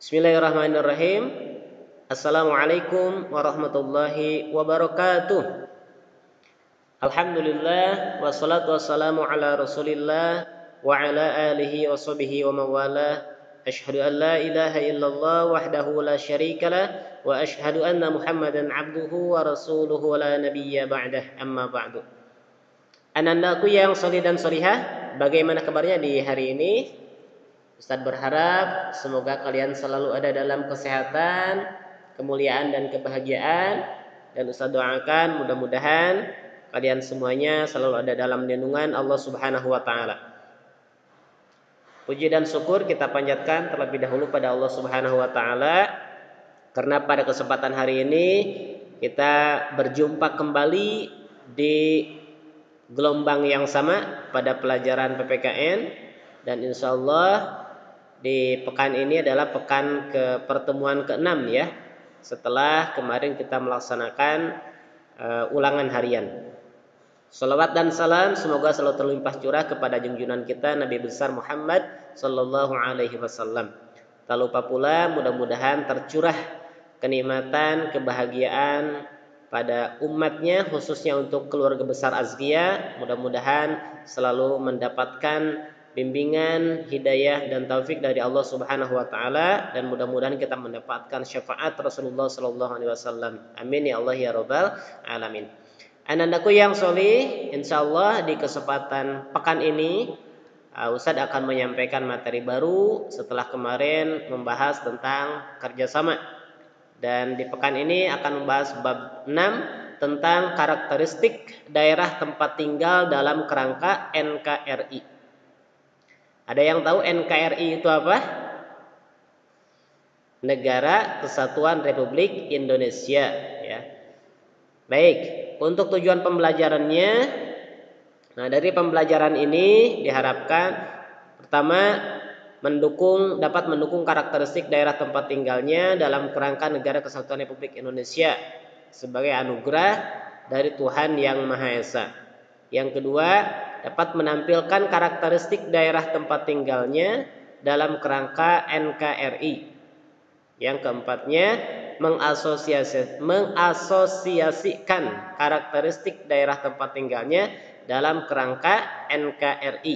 Bismillahirrahmanirrahim. Assalamualaikum warahmatullahi wabarakatuh. Alhamdulillah wassalatu wassalamu ala Rasulillah wa ala alihi wa sahbihi wa mawalah. Asyhadu an la ilaha illallah wahdahu la syarikalah wa asyhadu anna Muhammadan abduhu wa rasuluhu wa la nabiyya ba'dah. Amma ba'du. Anandaku yang solih dan solihah, bagaimana kabarnya di hari ini? Ustadz berharap semoga kalian selalu ada dalam kesehatan, kemuliaan dan kebahagiaan. Dan Ustadz doakan mudah-mudahan kalian semuanya selalu ada dalam lindungan Allah Subhanahu wa taala. Puji dan syukur kita panjatkan terlebih dahulu pada Allah Subhanahu wa taala karena pada kesempatan hari ini kita berjumpa kembali di gelombang yang sama pada pelajaran PPKN, dan insya Allah di pekan ini adalah pekan pertemuan ke-6 ya, setelah kemarin kita melaksanakan ulangan harian. Salawat dan salam semoga selalu terlimpah curah kepada junjungan kita Nabi besar Muhammad sallallahu alaihi wasallam. Tak lupa pula mudah-mudahan tercurah kenikmatan, kebahagiaan pada umatnya, khususnya untuk keluarga besar Azkia. Mudah-mudahan selalu mendapatkan bimbingan, hidayah dan taufik dari Allah Subhanahu wa taala, dan mudah-mudahan kita mendapatkan syafaat Rasulullah sallallahu alaihi wasallam. Amin ya Allah ya rabbal alamin. Anandaku yang solih, insyaallah di kesempatan pekan ini Ustadz akan menyampaikan materi baru setelah kemarin membahas tentang kerjasama. Dan di pekan ini akan membahas bab 6 tentang karakteristik daerah tempat tinggal dalam kerangka NKRI. Ada yang tahu NKRI itu apa? Negara Kesatuan Republik Indonesia ya. Baik, untuk tujuan pembelajarannya, nah dari pembelajaran ini diharapkan pertama dapat mendukung karakteristik daerah tempat tinggalnya dalam kerangka Negara Kesatuan Republik Indonesia sebagai anugerah dari Tuhan Yang Maha Esa. Yang kedua, dapat menampilkan karakteristik daerah tempat tinggalnya dalam kerangka NKRI. Yang keempatnya, mengasosiasikan karakteristik daerah tempat tinggalnya dalam kerangka NKRI.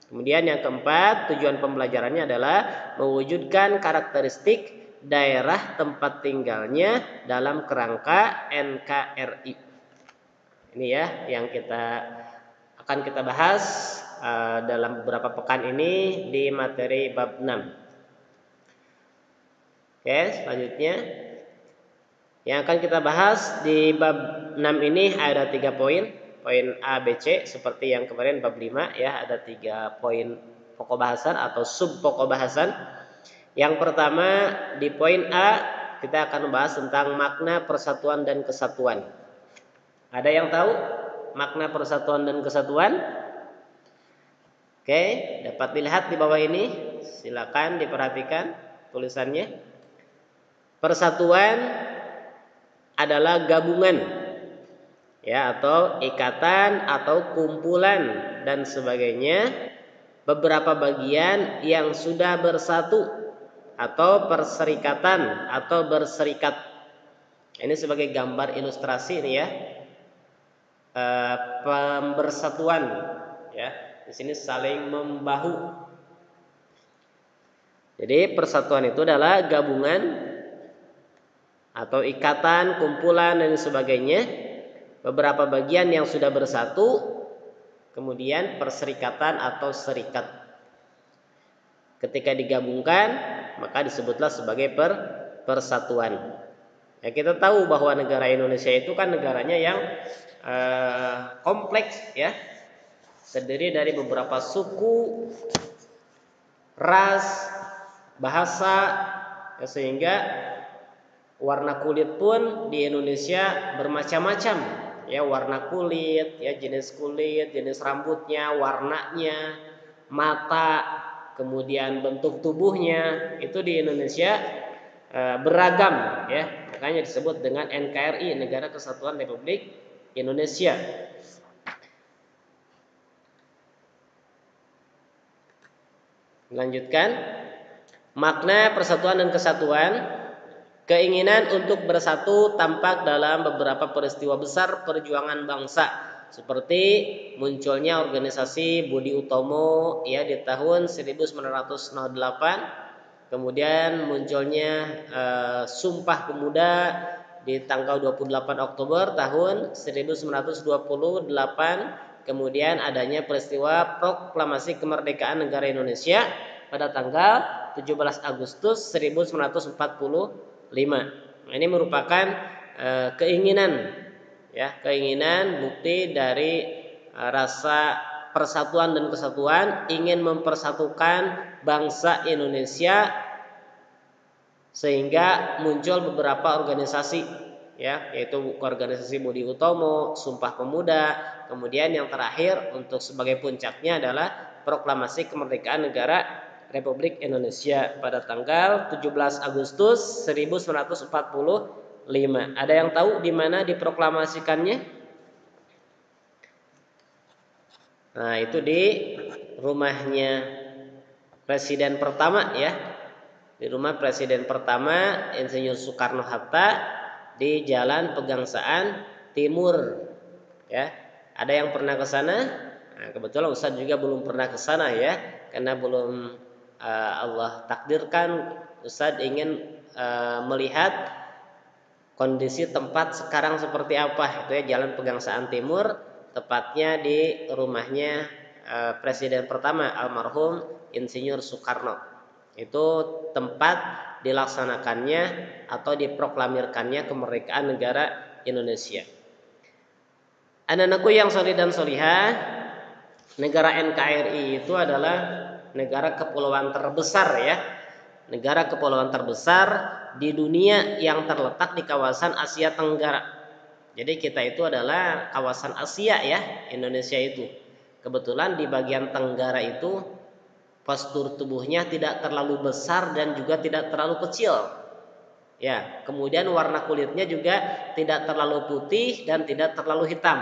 Kemudian yang keempat, tujuan pembelajarannya adalah mewujudkan karakteristik daerah tempat tinggalnya dalam kerangka NKRI. Ini ya yang akan kita bahas dalam beberapa pekan ini di materi bab 6. Oke, selanjutnya yang akan kita bahas di bab 6 ini ada 3 poin. Poin A, B, C seperti yang kemarin bab 5 ya, ada 3 poin pokok bahasan atau sub pokok bahasan. Yang pertama di poin A kita akan membahas tentang makna persatuan dan kesatuan. Ada yang tahu makna persatuan dan kesatuan? Oke, dapat dilihat di bawah ini. Silakan diperhatikan tulisannya. Persatuan adalah gabungan ya, atau ikatan atau kumpulan dan sebagainya beberapa bagian yang sudah bersatu atau perserikatan atau berserikat. Ini sebagai gambar ilustrasi ini ya. Pembersatuan ya, di sini saling membahu. Jadi persatuan itu adalah gabungan atau ikatan, kumpulan dan sebagainya beberapa bagian yang sudah bersatu, kemudian perserikatan atau serikat. Ketika digabungkan maka disebutlah sebagai persatuan. Ya, kita tahu bahwa negara Indonesia itu kan negaranya yang kompleks ya, terdiri dari beberapa suku, ras, bahasa ya, sehingga warna kulit pun di Indonesia bermacam-macam ya, warna kulit ya, jenis kulit, jenis rambutnya, warnanya, mata, kemudian bentuk tubuhnya itu di Indonesia beragam ya, makanya disebut dengan NKRI, Negara Kesatuan Republik Indonesia. Lanjutkan. Makna persatuan dan kesatuan, keinginan untuk bersatu tampak dalam beberapa peristiwa besar perjuangan bangsa, seperti munculnya organisasi Budi Utomo ya di tahun 1908, kemudian munculnya Sumpah Pemuda di tanggal 28 Oktober tahun 1928, kemudian adanya peristiwa proklamasi kemerdekaan negara Indonesia pada tanggal 17 Agustus 1945. Nah, ini merupakan keinginan ya, keinginan bukti dari rasa persatuan dan kesatuan, ingin mempersatukan bangsa Indonesia, sehingga muncul beberapa organisasi ya, yaitu organisasi Budi Utomo, Sumpah Pemuda, kemudian yang terakhir untuk sebagai puncaknya adalah proklamasi kemerdekaan negara Republik Indonesia pada tanggal 17 Agustus 1945. Ada yang tahu di mana diproklamasikannya? Nah, itu di rumahnya presiden pertama ya. Di rumah presiden pertama Insinyur Soekarno-Hatta di Jalan Pegangsaan Timur ya. Ada yang pernah ke sana? Nah, kebetulan Ustadz juga belum pernah ke sana ya, karena belum Allah takdirkan. Ustadz ingin melihat kondisi tempat sekarang seperti apa. Itu ya Jalan Pegangsaan Timur, tepatnya di rumahnya presiden pertama almarhum Insinyur Soekarno. Itu tempat dilaksanakannya atau diproklamirkannya kemerdekaan negara Indonesia. Anak-anakku yang solih dan solihah, negara NKRI itu adalah negara kepulauan terbesar ya, negara kepulauan terbesar di dunia yang terletak di kawasan Asia Tenggara. Jadi kita itu adalah kawasan Asia ya, Indonesia itu. Kebetulan di bagian tenggara itu postur tubuhnya tidak terlalu besar dan juga tidak terlalu kecil. Ya, kemudian warna kulitnya juga tidak terlalu putih dan tidak terlalu hitam.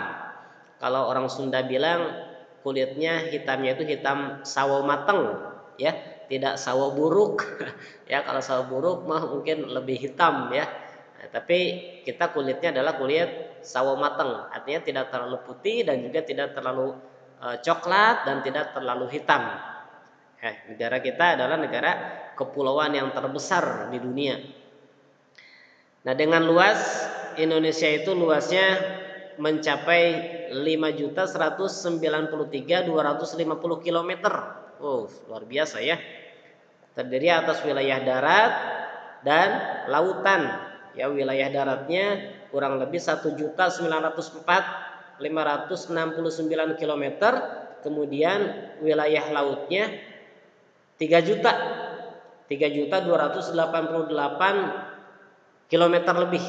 Kalau orang Sunda bilang kulitnya hitamnya itu hitam sawo mateng, ya, tidak sawo buruk. Ya, kalau sawo buruk mah mungkin lebih hitam ya. Nah, tapi kita kulitnya adalah kulit sawo mateng, artinya tidak terlalu putih dan juga tidak terlalu coklat dan tidak terlalu hitam. Negara kita adalah negara kepulauan yang terbesar di dunia. Nah, dengan luas Indonesia itu luasnya mencapai 5.193.250 km. Oh, luar biasa ya. Terdiri atas wilayah darat dan lautan. Ya, wilayah daratnya kurang lebih 1.904.569 km. Kemudian wilayah lautnya 3.288 kilometer lebih.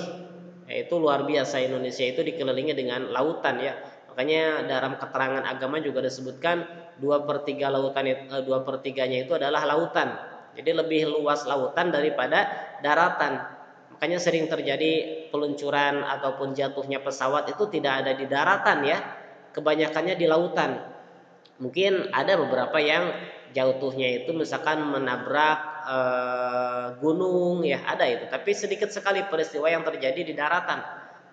Yaitu luar biasa, Indonesia itu dikelilingi dengan lautan ya. Makanya dalam keterangan agama juga disebutkan 2/3 lautan, 2/3-nya itu adalah lautan. Jadi lebih luas lautan daripada daratan. Makanya sering terjadi peluncuran ataupun jatuhnya pesawat itu tidak ada di daratan ya, kebanyakannya di lautan. Mungkin ada beberapa yang jatuhnya itu misalkan menabrak gunung ya, ada itu, tapi sedikit sekali peristiwa yang terjadi di daratan.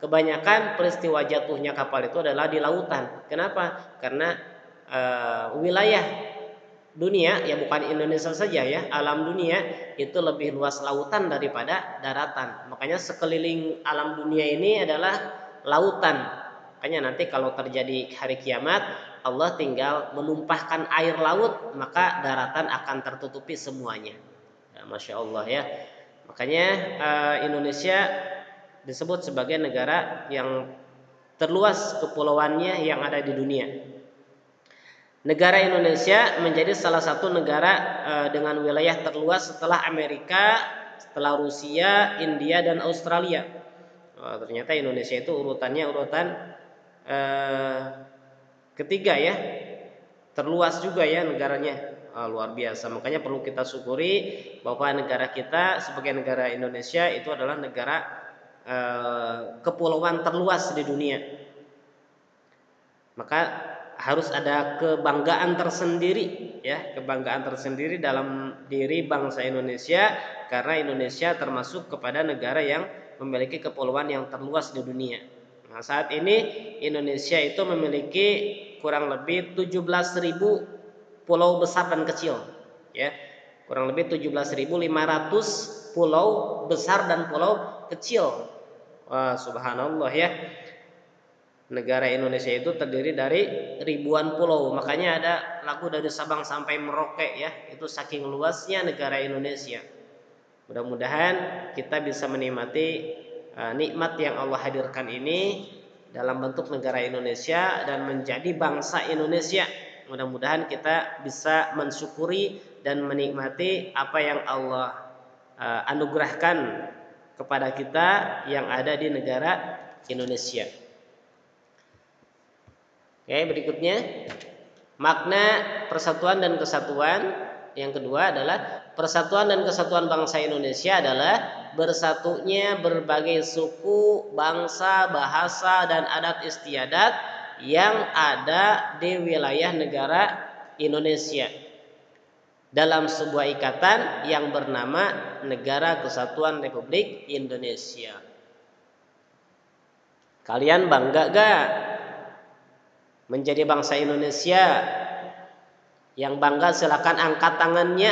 Kebanyakan peristiwa jatuhnya kapal itu adalah di lautan. Kenapa? Karena wilayah dunia ya, bukan Indonesia saja ya, alam dunia itu lebih luas lautan daripada daratan. Makanya sekeliling alam dunia ini adalah lautan. Makanya nanti kalau terjadi hari kiamat, Allah tinggal menumpahkan air laut, maka daratan akan tertutupi semuanya. Ya, Masya Allah ya. Makanya Indonesia disebut sebagai negara yang terluas kepulauannya yang ada di dunia. Negara Indonesia menjadi salah satu negara dengan wilayah terluas setelah Amerika, setelah Rusia, India, dan Australia. Ternyata Indonesia itu urutannya urutan ketiga ya, terluas juga ya negaranya. Luar biasa. Makanya perlu kita syukuri bahwa negara kita sebagai negara Indonesia itu adalah negara kepulauan terluas di dunia. Maka harus ada kebanggaan tersendiri, ya, kebanggaan tersendiri dalam diri bangsa Indonesia, karena Indonesia termasuk kepada negara yang memiliki kepulauan yang terluas di dunia. Nah, saat ini Indonesia itu memiliki kurang lebih 17.000 pulau besar dan kecil, ya. Kurang lebih 17.500 pulau besar dan pulau kecil. Wah, subhanallah, ya. Negara Indonesia itu terdiri dari ribuan pulau. Makanya ada lagu dari Sabang sampai Merauke, ya. Itu saking luasnya negara Indonesia. Mudah-mudahan kita bisa menikmati nikmat yang Allah hadirkan ini dalam bentuk negara Indonesia dan menjadi bangsa Indonesia. Mudah-mudahan kita bisa mensyukuri dan menikmati apa yang Allah anugerahkan kepada kita yang ada di negara Indonesia. Oke, berikutnya makna persatuan dan kesatuan. Yang kedua adalah persatuan dan kesatuan bangsa Indonesia adalah bersatunya berbagai suku, bangsa, bahasa, dan adat istiadat yang ada di wilayah negara Indonesia dalam sebuah ikatan yang bernama Negara Kesatuan Republik Indonesia. Kalian bangga gak menjadi bangsa Indonesia? Yang bangga silakan angkat tangannya.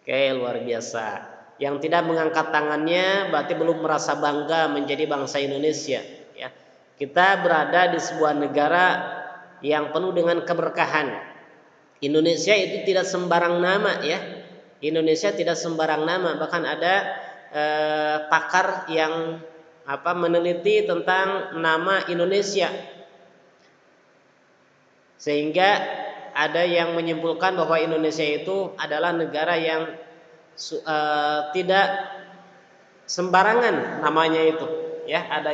Oke, luar biasa. Yang tidak mengangkat tangannya berarti belum merasa bangga menjadi bangsa Indonesia, ya. Kita berada di sebuah negara yang penuh dengan keberkahan. Indonesia itu tidak sembarang nama, ya. Indonesia tidak sembarang nama, bahkan ada pakar yang meneliti tentang nama Indonesia, sehingga ada yang menyimpulkan bahwa Indonesia itu adalah negara yang tidak sembarangan namanya itu, ya. Ada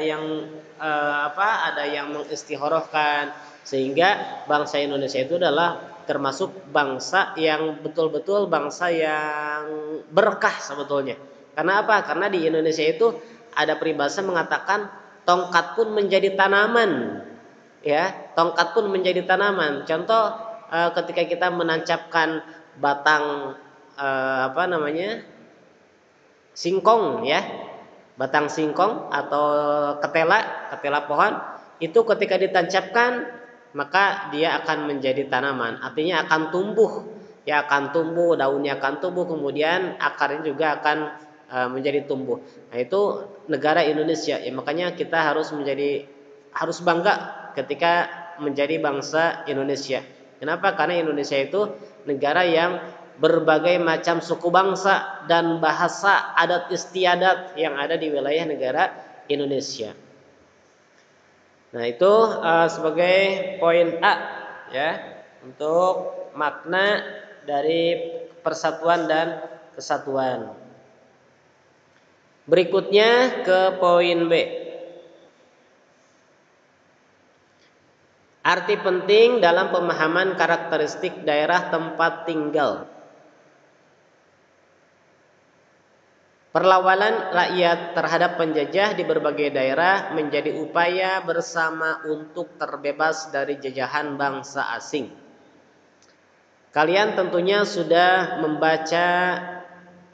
yang mengistikharahkan, sehingga bangsa Indonesia itu adalah termasuk bangsa yang betul-betul bangsa yang berkah sebetulnya. Karena apa? Karena di Indonesia itu ada peribahasa mengatakan tongkat pun menjadi tanaman, ya. Tongkat pun menjadi tanaman. Contoh, ketika kita menancapkan batang singkong, ya, batang singkong atau ketela pohon itu ketika ditancapkan maka dia akan menjadi tanaman, artinya akan tumbuh, ya, akan tumbuh, daunnya akan tumbuh, kemudian akarnya juga akan menjadi tumbuh. Nah, itu negara Indonesia, ya. Makanya kita harus bangga ketika menjadi bangsa Indonesia. Kenapa? Karena Indonesia itu negara yang berbagai macam suku bangsa dan bahasa adat istiadat yang ada di wilayah negara Indonesia. Nah, itu sebagai poin A, ya, untuk makna dari persatuan dan kesatuan. Berikutnya ke poin B. Arti penting dalam pemahaman karakteristik daerah tempat tinggal. Perlawanan rakyat terhadap penjajah di berbagai daerah menjadi upaya bersama untuk terbebas dari jajahan bangsa asing. Kalian tentunya sudah membaca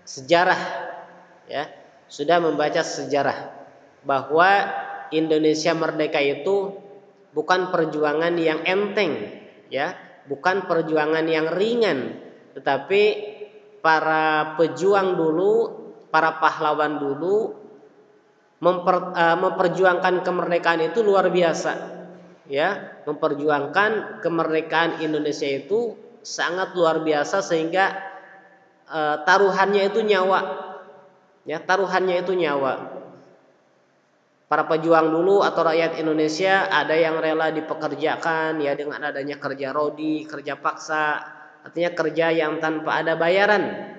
sejarah, ya, sudah membaca sejarah bahwa Indonesia merdeka itu bukan perjuangan yang enteng, ya, bukan perjuangan yang ringan, tetapi para pejuang dulu, para pahlawan dulu memperjuangkan kemerdekaan itu luar biasa, ya. Memperjuangkan kemerdekaan Indonesia itu sangat luar biasa, sehingga taruhannya itu nyawa, ya, taruhannya itu nyawa. Para pejuang dulu atau rakyat Indonesia ada yang rela dipekerjakan, ya, dengan adanya kerja rodi, kerja paksa, artinya kerja yang tanpa ada bayaran,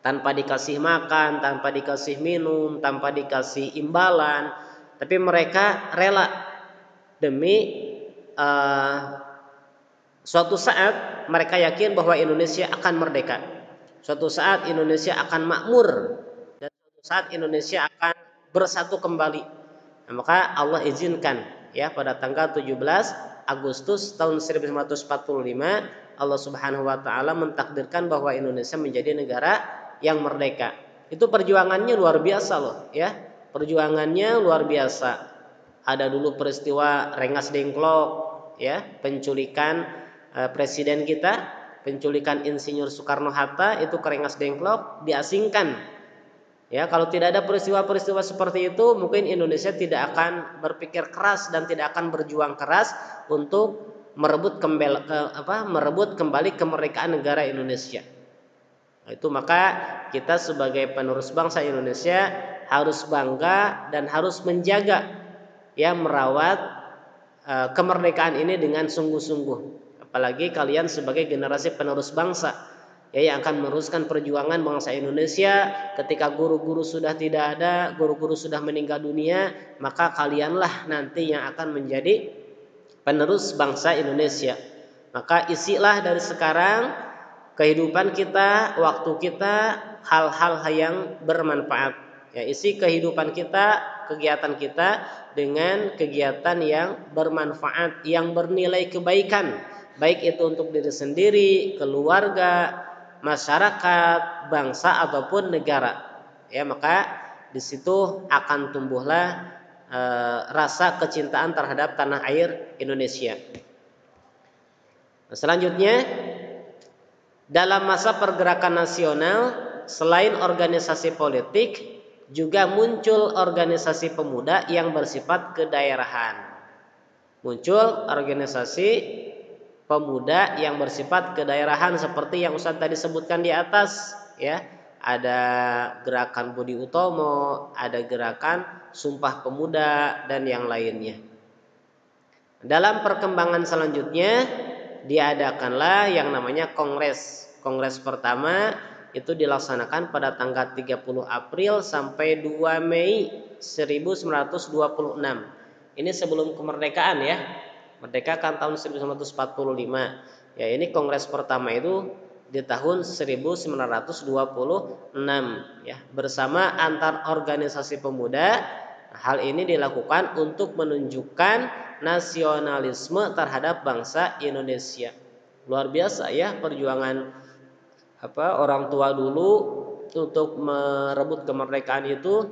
tanpa dikasih makan, tanpa dikasih minum, tanpa dikasih imbalan, tapi mereka rela demi suatu saat mereka yakin bahwa Indonesia akan merdeka, suatu saat Indonesia akan makmur, dan suatu saat Indonesia akan bersatu kembali. Nah, maka Allah izinkan, ya, pada tanggal 17 Agustus tahun 1945 Allah Subhanahu wa taala mentakdirkan bahwa Indonesia menjadi negara yang merdeka. Itu perjuangannya luar biasa loh, ya. Perjuangannya luar biasa. Ada dulu peristiwa Rengas Dengklok, ya, penculikan presiden kita, penculikan Insinyur Soekarno Hatta itu ke Rengas Dengklok, diasingkan. Ya, kalau tidak ada peristiwa-peristiwa seperti itu, mungkin Indonesia tidak akan berpikir keras dan tidak akan berjuang keras untuk merebut kembali kemerdekaan negara Indonesia. Itu maka kita sebagai penerus bangsa Indonesia harus bangga dan harus menjaga, ya, merawat kemerdekaan ini dengan sungguh-sungguh. Apalagi kalian sebagai generasi penerus bangsa, ya, yang akan meneruskan perjuangan bangsa Indonesia. Ketika guru-guru sudah tidak ada, guru-guru sudah meninggal dunia, maka kalianlah nanti yang akan menjadi penerus bangsa Indonesia. Maka isilah dari sekarang kehidupan kita, waktu kita, hal-hal yang bermanfaat. Ya, isi kehidupan kita, kegiatan kita dengan kegiatan yang bermanfaat, yang bernilai kebaikan, baik itu untuk diri sendiri, keluarga, masyarakat, bangsa ataupun negara. Ya, maka di situ akan tumbuhlah rasa kecintaan terhadap tanah air Indonesia. Selanjutnya, dalam masa pergerakan nasional, selain organisasi politik, juga muncul organisasi pemuda yang bersifat kedaerahan. Muncul organisasi pemuda yang bersifat kedaerahan seperti yang Ustaz tadi sebutkan di atas, ya. Ada gerakan Budi Utomo, ada gerakan Sumpah Pemuda dan yang lainnya. Dalam perkembangan selanjutnya diadakanlah yang namanya kongres. Kongres pertama itu dilaksanakan pada tanggal 30 April sampai 2 Mei 1926. Ini sebelum kemerdekaan, ya. Merdeka kan tahun 1945. Ya, ini kongres pertama itu di tahun 1926, ya, bersama antar organisasi pemuda. Hal ini dilakukan untuk menunjukkan nasionalisme terhadap bangsa Indonesia. Luar biasa, ya, perjuangan orang tua dulu untuk merebut kemerdekaan itu.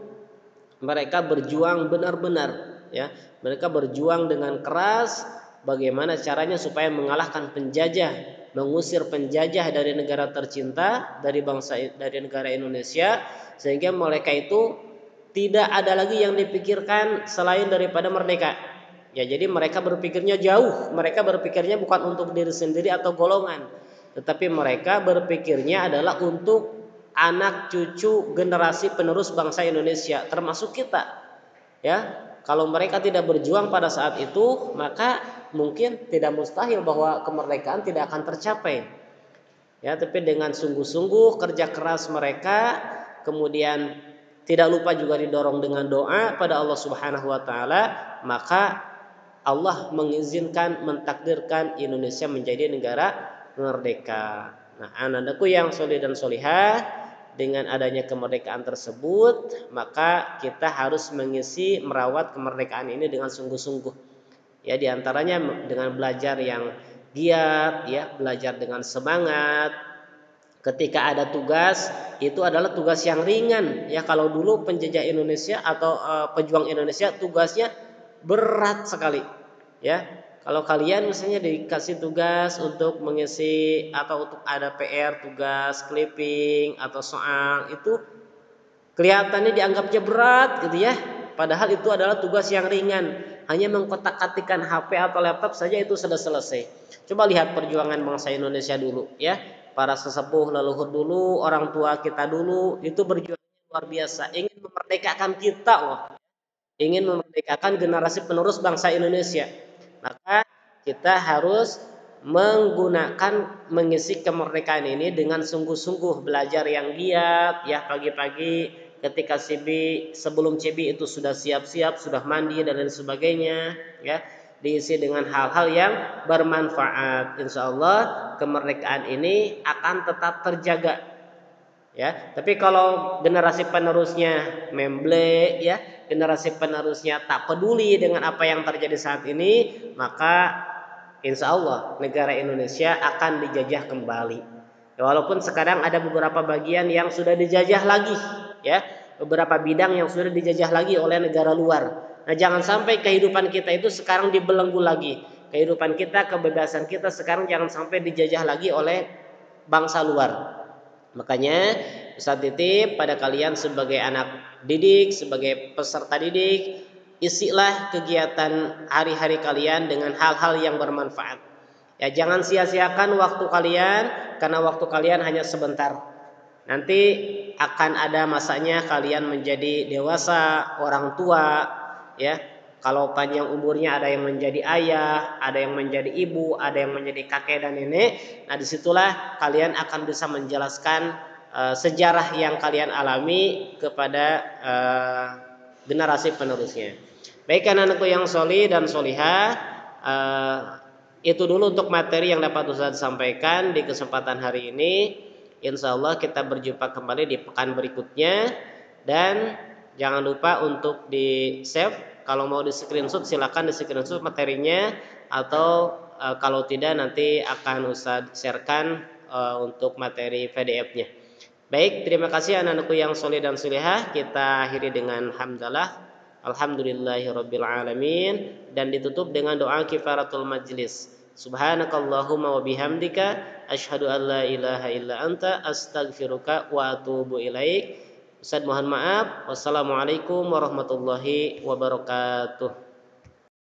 Mereka berjuang benar-benar, ya. Mereka berjuang dengan keras bagaimana caranya supaya mengalahkan penjajah, mengusir penjajah dari negara tercinta, dari negara Indonesia, sehingga mereka itu tidak ada lagi yang dipikirkan selain daripada merdeka. Ya, jadi mereka berpikirnya jauh. Mereka berpikirnya bukan untuk diri sendiri atau golongan, tetapi mereka berpikirnya adalah untuk anak cucu generasi penerus bangsa Indonesia, termasuk kita. Ya, kalau mereka tidak berjuang pada saat itu, maka mungkin tidak mustahil bahwa kemerdekaan tidak akan tercapai. Ya, tapi dengan sungguh-sungguh kerja keras mereka, kemudian tidak lupa juga didorong dengan doa pada Allah Subhanahu wa taala, maka Allah mengizinkan, mentakdirkan Indonesia menjadi negara merdeka. Nah, anak-anakku yang soleh dan solihah, dengan adanya kemerdekaan tersebut, maka kita harus mengisi, merawat kemerdekaan ini dengan sungguh-sungguh. Ya, diantaranya dengan belajar yang giat, ya, belajar dengan semangat. Ketika ada tugas, itu adalah tugas yang ringan. Ya, kalau dulu penjajah Indonesia atau pejuang Indonesia tugasnya berat sekali. Ya, kalau kalian misalnya dikasih tugas untuk mengisi atau untuk ada PR, tugas clipping atau soal, itu kelihatannya dianggapnya berat gitu, ya. Padahal itu adalah tugas yang ringan. Hanya mengkotak-katikkan HP atau laptop saja itu sudah selesai. Coba lihat perjuangan bangsa Indonesia dulu, ya. Para sesepuh leluhur dulu, orang tua kita dulu, itu berjuang luar biasa, ingin memerdekakan kita loh. Ingin memerdekakan generasi penerus bangsa Indonesia. Maka kita harus mengisi kemerdekaan ini dengan sungguh-sungguh, belajar yang giat, ya, pagi-pagi ketika sebelum CB itu sudah siap-siap, sudah mandi dan lain sebagainya, ya, diisi dengan hal-hal yang bermanfaat. Insya Allah kemerdekaan ini akan tetap terjaga, ya. Tapi kalau generasi penerusnya memble, ya, generasi penerusnya tak peduli dengan apa yang terjadi saat ini, maka Insya Allah negara Indonesia akan dijajah kembali. Ya, walaupun sekarang ada beberapa bagian yang sudah dijajah lagi, ya, beberapa bidang yang sudah dijajah lagi oleh negara luar. Nah, jangan sampai kehidupan kita itu sekarang dibelenggu lagi. Kehidupan kita, kebebasan kita sekarang jangan sampai dijajah lagi oleh bangsa luar. Makanya Ustaz titip pada kalian sebagai anak didik, sebagai peserta didik, isilah kegiatan hari-hari kalian dengan hal-hal yang bermanfaat. Ya, jangan sia-siakan waktu kalian karena waktu kalian hanya sebentar. Nanti akan ada masanya kalian menjadi dewasa, orang tua, ya. Kalau panjang umurnya ada yang menjadi ayah, ada yang menjadi ibu, ada yang menjadi kakek dan nenek. Nah, disitulah kalian akan bisa menjelaskan sejarah yang kalian alami kepada generasi penerusnya. Baik anak-anakku yang soli dan solihah, itu dulu untuk materi yang dapat Ustaz sampaikan di kesempatan hari ini. Insya Allah kita berjumpa kembali di pekan berikutnya. Dan jangan lupa untuk di save. Kalau mau di screenshot silakan di screenshot materinya. Atau kalau tidak nanti akan Ustaz sharekan untuk materi PDF-nya. Baik, terima kasih anak-anakku yang soleh dan solehah. Kita akhiri dengan hamdalah. Alhamdulillahirabbil alamin, dan ditutup dengan doa kifaratul majlis. Subhanakallahumma wa bihamdika asyhadu an la ilaha illa anta astaghfiruka wa atubu ilaik. Ustaz mohon maaf. Wassalamualaikum warahmatullahi wabarakatuh.